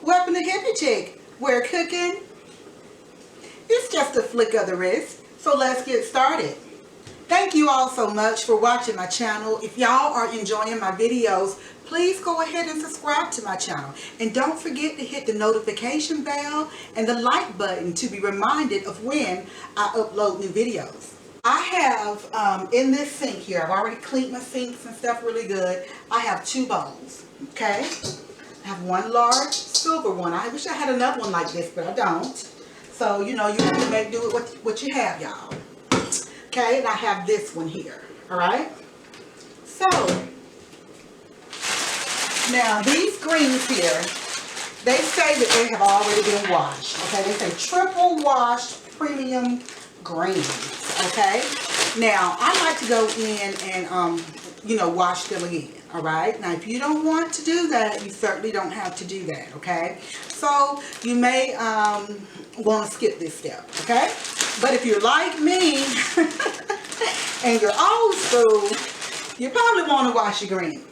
Welcome to Hippie Chick, where cooking is just a flick of the wrist. So let's get started. Thank you all so much for watching my channel. If y'all are enjoying my videos, please go ahead and subscribe to my channel. And don't forget to hit the notification bell and the like button to be reminded of when I upload new videos. I have in this sink here, I've already cleaned my sinks and stuff really good. I have 2 bowls, okay? I have one large silver one. I wish I had another one like this, but I don't. So, you know, you have to make do with what you have, y'all. Okay, and I have this one here, all right? So, now these greens here, they say that they have already been washed, okay? They say triple washed premium greens, okay? Now, I like to go in and, you know, wash them again, all right? Now, if you don't want to do that, you certainly don't have to do that, okay? So, you may want to skip this step, okay? But if you're like me and you're old school, you probably want to wash your greens.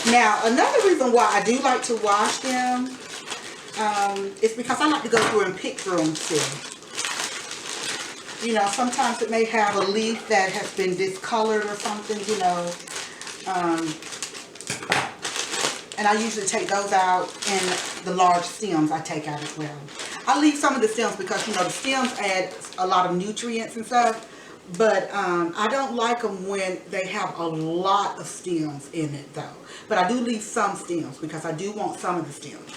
Now, another reason why I do like to wash them is because I like to go through and pick through them still. You know, sometimes it may have a leaf that has been discolored or something, you know. And I usually take those out, and the large stems I take out as well. I leave some of the stems because, you know, the stems add a lot of nutrients and stuff. But I don't like them when they have a lot of stems in it, though. But I do leave some stems because I do want some of the stems.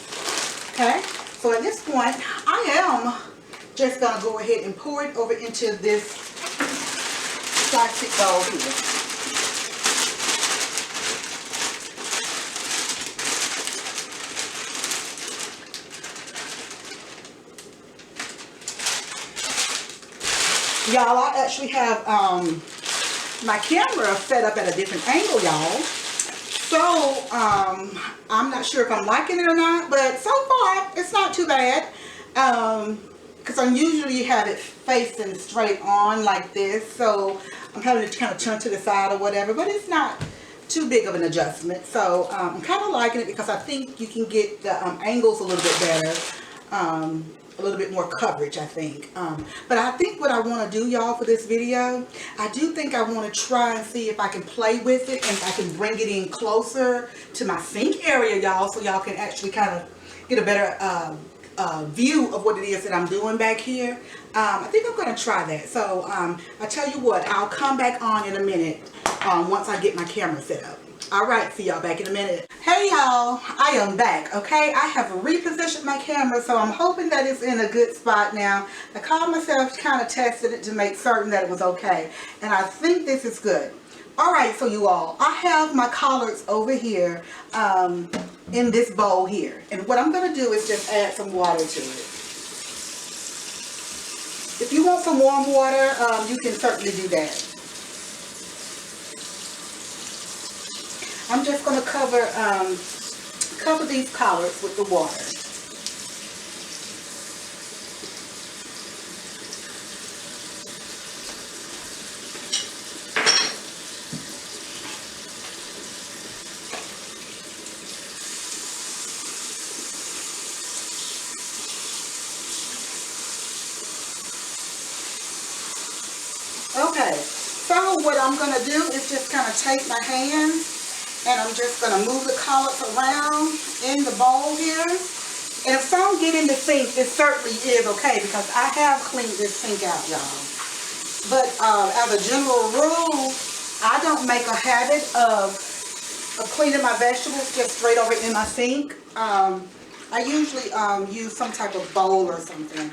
Okay? So at this point, I am just going to go ahead and pour it over into this plastic bowl here. Y'all, I actually have my camera set up at a different angle, y'all. So, I'm not sure if I'm liking it or not, but so far, it's not too bad. Because I usually have it facing straight on like this. So, I'm having to kind of turn to the side or whatever, but it's not too big of an adjustment. So, I'm kind of liking it because I think you can get the angles a little bit better. A little bit more coverage, I think. But I think what I want to do, y'all, for this video, I do think I want to try and see if I can play with it and if I can bring it in closer to my sink area, y'all, so y'all can actually kind of get a better view of what it is that I'm doing back here. I think I'm going to try that. So I tell you what, I'll come back on in a minute once I get my camera set up. Alright, see y'all back in a minute. Hey y'all, I am back, okay? I have repositioned my camera, so I'm hoping that it's in a good spot now. I called myself, kind of tested it to make certain that it was okay. And I think this is good. Alright, so you all, I have my collards over here in this bowl here. And what I'm going to do is just add some water to it. If you want some warm water, you can certainly do that. I'm just going to cover these collards with the water. Okay, so what I'm going to do is just kind of take my hands and I'm just going to move the collards around in the bowl here. And if some get in the sink, it certainly is okay because I have cleaned this sink out, y'all. But as a general rule, I don't make a habit of cleaning my vegetables just straight over in my sink. I usually use some type of bowl or something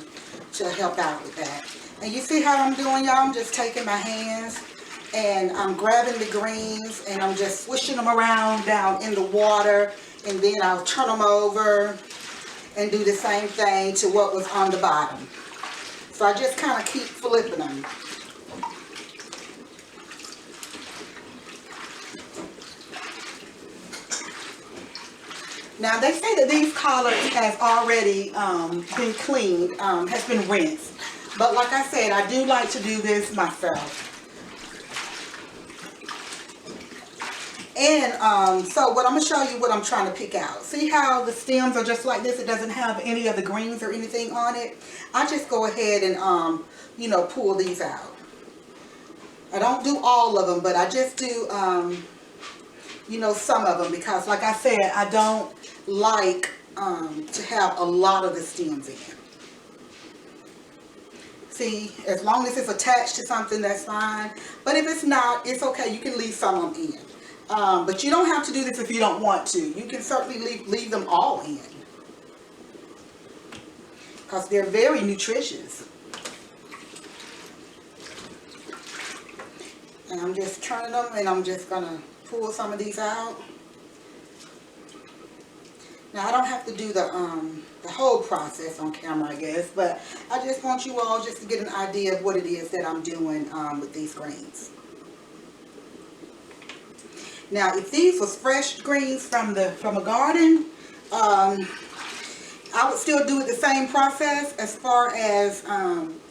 to help out with that. And you see how I'm doing, y'all? I'm just taking my hands and I'm grabbing the greens and I'm just swishing them around down in the water, and then I'll turn them over and do the same thing to what was on the bottom. So I just kind of keep flipping them. Now they say that these collards has already been cleaned, has been rinsed. But like I said, I do like to do this myself. And so what I'm going to show you what I'm trying to pick out. See how the stems are just like this? It doesn't have any of the greens or anything on it. I just go ahead and, you know, pull these out. I don't do all of them, but I just do, you know, some of them. Because like I said, I don't like to have a lot of the stems in. See, as long as it's attached to something, that's fine. But if it's not, it's okay. You can leave some of them in. But you don't have to do this if you don't want to. You can certainly leave them all in. Because they're very nutritious. And I'm just turning them, and I'm just going to pull some of these out. Now, I don't have to do the whole process on camera, I guess. But I just want you all just to get an idea of what it is that I'm doing with these greens. Now, if these was fresh greens from a garden, I would still do it the same process as far as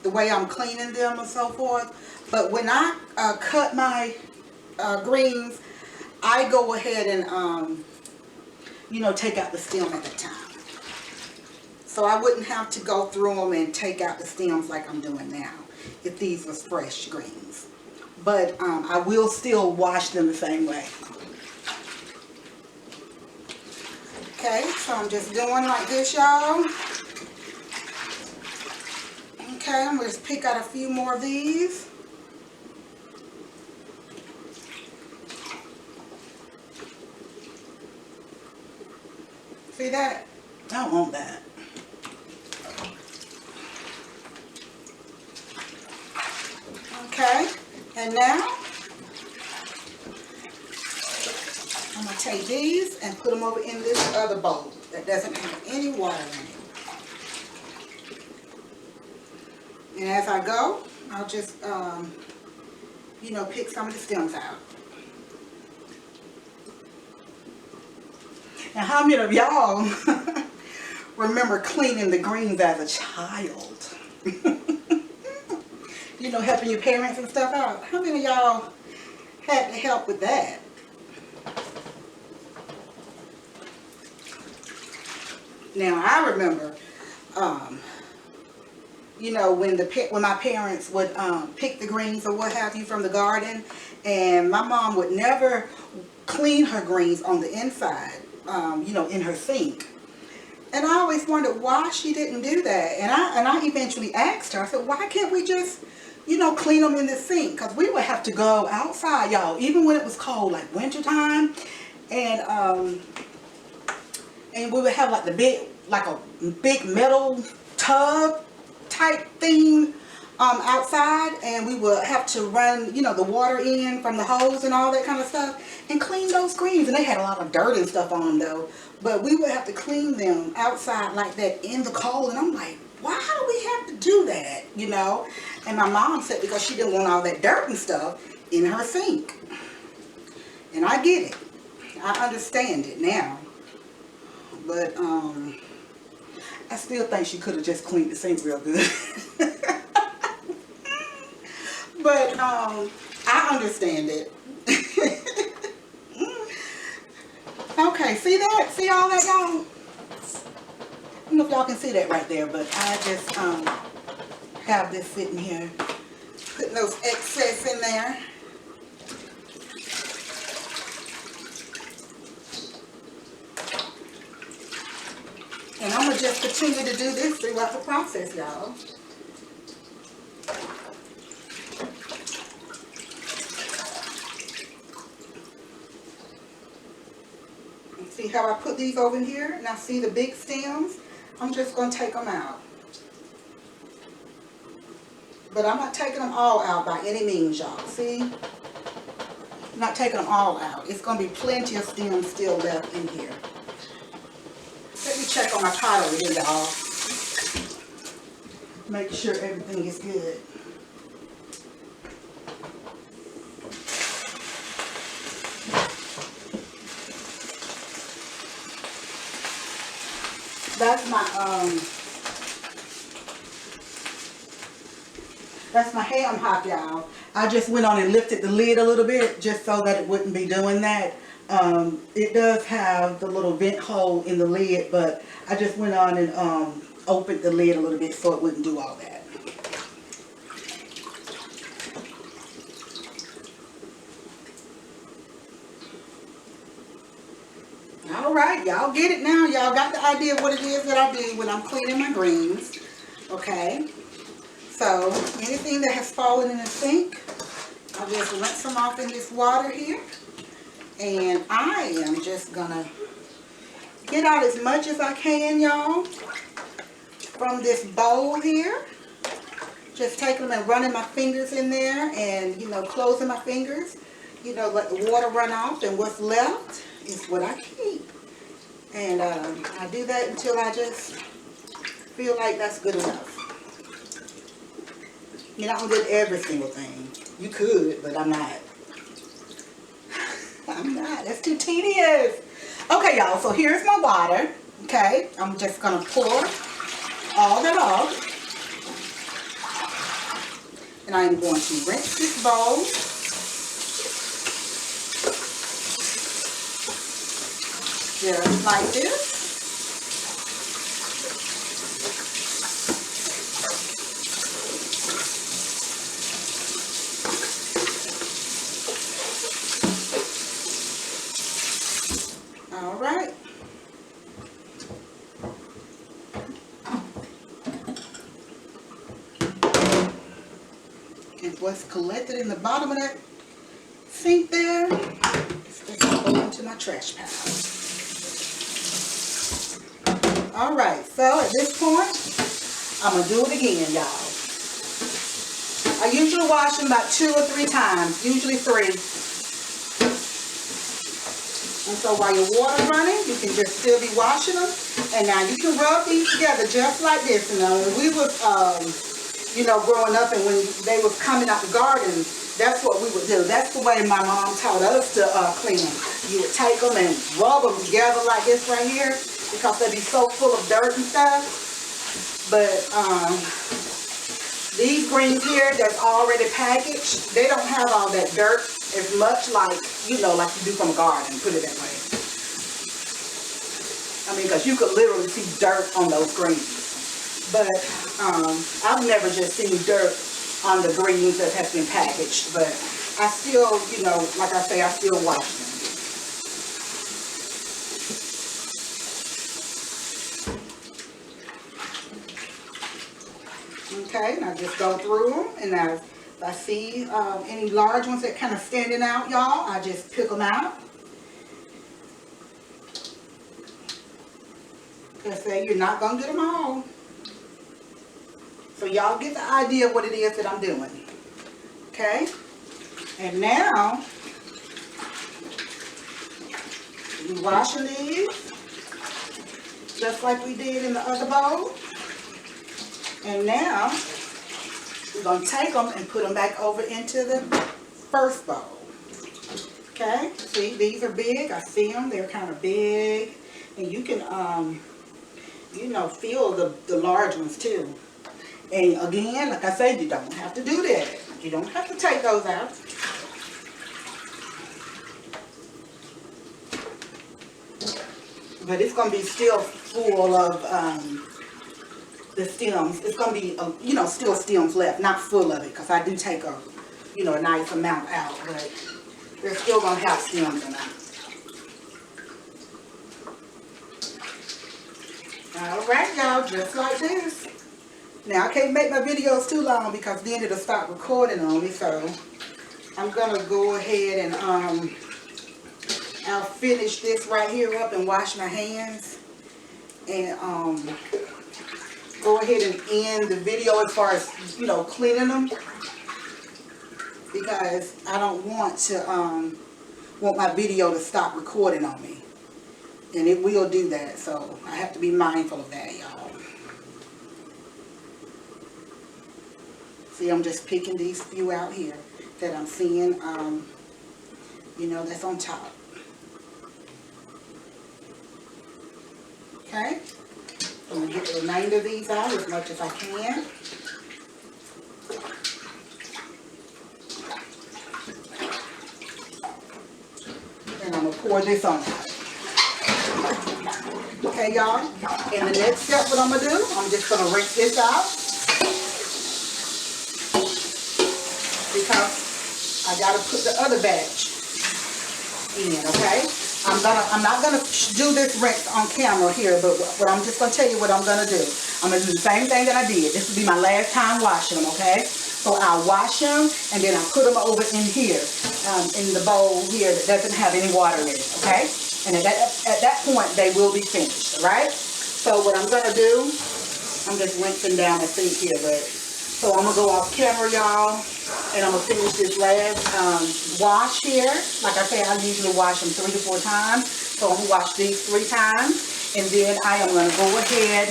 the way I'm cleaning them and so forth. But when I cut my greens, I go ahead and, you know, take out the stem at that time. So I wouldn't have to go through them and take out the stems like I'm doing now if these was fresh greens. But I will still wash them the same way. Okay, so I'm just doing like this, y'all. Okay, I'm going to just pick out a few more of these. See that? I don't want that. Okay, and now I'm going to take these and put them over in this other bowl that doesn't have any water in it. And as I go, I'll just, you know, pick some of the stems out. Now, how many of y'all remember cleaning the greens as a child? You know, helping your parents and stuff out. How many of y'all had to help with that? Now, I remember, you know, when my parents would pick the greens or what have you from the garden, and my mom would never clean her greens on the inside, you know, in her sink. And I always wondered why she didn't do that. And I eventually asked her, I said, why can't we just, you know, clean them in the sink? Because we would have to go outside, y'all, even when it was cold, like winter time. And we would have like a big metal tub type thing outside, and we would have to run, you know, the water in from the hose and all that kind of stuff and clean those greens. And they had a lot of dirt and stuff on them though, but we would have to clean them outside like that in the cold. And I'm like, why do we have to do that, you know? And my mom said because she didn't want all that dirt and stuff in her sink. And I get it, I understand it now. But I still think she could have just cleaned the sink real good. But I understand it. Okay, see that? See all that, y'all? I don't know if y'all can see that right there, but I just have this sitting here, putting those excess in there. And I'm going to just continue to do this throughout the process, y'all. See how I put these over here? Now see the big stems? I'm just going to take them out. But I'm not taking them all out by any means, y'all. See? I'm not taking them all out. It's going to be plenty of stems still left in here. Let me check on my pot over here, y'all. Make sure everything is good. That's my ham hock, y'all. I just went on and lifted the lid a little bit just so that it wouldn't be doing that. It does have the little vent hole in the lid, but I just went on and opened the lid a little bit so it wouldn't do all that. Alright, y'all get it now. Y'all got the idea of what it is that I do when I'm cleaning my greens. Okay? So, anything that has fallen in the sink, I just rinse them off in this water here. And I am just gonna get out as much as I can, y'all, from this bowl here. Just taking them and running my fingers in there and, you know, closing my fingers. You know, let the water run off, and what's left is what I keep. And I do that until I just feel like that's good enough. You're not gonna get every single thing. You could, but I'm not. I'm not. That's too tedious. Okay, y'all. So here's my water. Okay. I'm just going to pour all that off. And I'm going to rinse this bowl. Just like this. All right. And what's collected in the bottom of that sink there, it's just going to go into my trash pile. All right. So at this point, I'm going to do it again, y'all. I usually wash them about 2 or 3 times, usually 3. And so while your water's running, you can just still be washing them. And now you can rub these together just like this. And when we was, you know, growing up and when they was coming out the garden, that's what we would do. That's the way my mom taught us to clean them. You would take them and rub them together like this right here because they'd be so full of dirt and stuff. But these greens here that's already packaged, they don't have all that dirt as much like, you know, like you do from a garden, put it that way. I mean, because you could literally see dirt on those greens. But I've never just seen dirt on the greens that have been packaged. But I still, you know, like I say, I still wash them. Okay, and I just go through them, and now if I see any large ones that kind of standing out, y'all, I just pick them out. Because say you're not going to get them all. So y'all get the idea of what it is that I'm doing. Okay? And now, we washing these just like we did in the other bowl. And now, we're going to take them and put them back over into the first bowl. Okay? See, these are big. I see them. They're kind of big. And you can, you know, feel the large ones too. And again, like I said, you don't have to do that. You don't have to take those out. But it's going to be still full of the stems. It's going to be, you know, still stems left, not full of it, because I do take a, you know, a nice amount out, but they're still going to have stems in them. Alright, y'all, just like this. Now, I can't make my videos too long because then it'll stop recording on me, so I'm going to go ahead and I'll finish this right here up and wash my hands and go ahead and end the video as far as, you know, cleaning them, because I don't want to want my video to stop recording on me, and it will do that, so I have to be mindful of that, y'all. See, I'm just picking these few out here that I'm seeing, you know, that's on top. Okay? I'm going to get the remainder of these out as much as I can. pour this on out. Okay, y'all. And the next step, what I'm going to do, I'm just going to rinse this out. Because I got to put the other batch in, okay? I'm not gonna do this rinse on camera here, but what I'm just gonna tell you what I'm gonna do. I'm gonna do the same thing that I did. This will be my last time washing them, okay? So I'll wash them and then I'll put them over in here, in the bowl here that doesn't have any water in it, okay? And at that point they will be finished, all right? So what I'm gonna do, I'm just rinsing down my sink here, but so I'm gonna go off camera, y'all. And I'm going to finish this last wash here. Like I said, I usually wash them 3 to 4 times. So I'm going to wash these 3 times. And then I am going to go ahead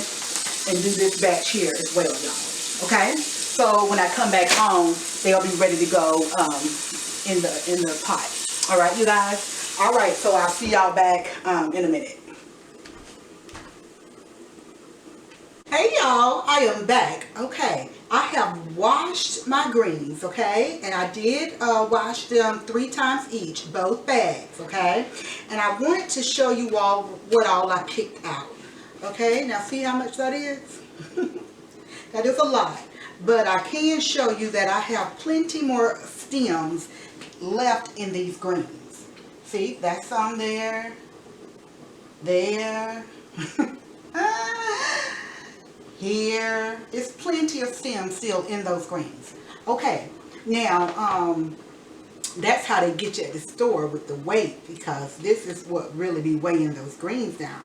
and do this batch here as well, y'all. Okay? So when I come back home, they'll be ready to go in the pot. All right, you guys? All right, so I'll see y'all back in a minute. Hey y'all, I am back. Okay, I have washed my greens, okay, and I did wash them 3 times each, both bags, okay, and I wanted to show you all what all I picked out. Okay, now see how much that is? That is a lot, but I can show you that I have plenty more stems left in these greens. See, that's some there, here. It's plenty of stems still in those greens. Okay, now that's how they get you at the store with the weight, because this is what really be weighing those greens down.